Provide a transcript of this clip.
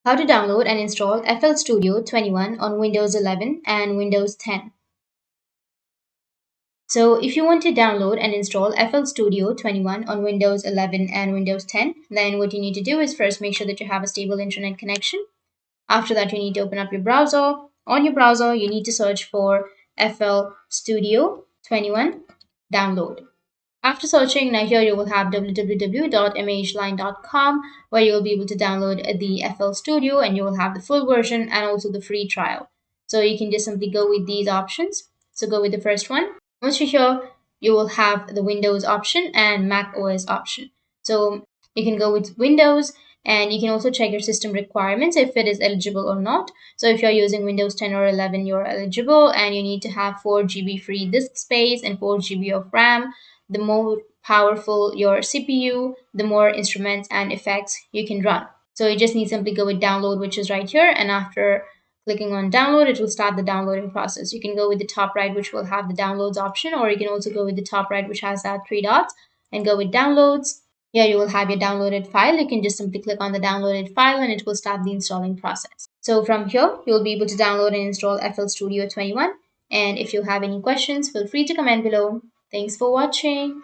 How to download and install FL Studio 21 on Windows 11 and Windows 10. So if you want to download and install FL Studio 21 on Windows 11 and Windows 10, then what you need to do is first make sure that you have a stable internet connection. After that, you need to open up your browser. On your browser, you need to search for FL Studio 21 download. After searching, now here you will have www.mhline.com, where you will be able to download the FL Studio, and you will have the full version and also the free trial. So you can just simply go with these options. So go with the first one. Once you're here, you will have the Windows option and Mac OS option. So you can go with Windows, and you can also check your system requirements if it is eligible or not. So if you're using Windows 10 or 11, you're eligible, and you need to have 4 GB free disk space and 4 GB of RAM. The more powerful your CPU, the more instruments and effects you can run. So you just need simply go with download, which is right here, and after clicking on download, it will start the downloading process. You can go with the top right, which will have the downloads option, or you can also go with the top right, which has that three dots, and go with downloads. Here you will have your downloaded file. You can just simply click on the downloaded file and it will start the installing process. So from here, you'll be able to download and install FL Studio 21. And if you have any questions, feel free to comment below. Thanks for watching.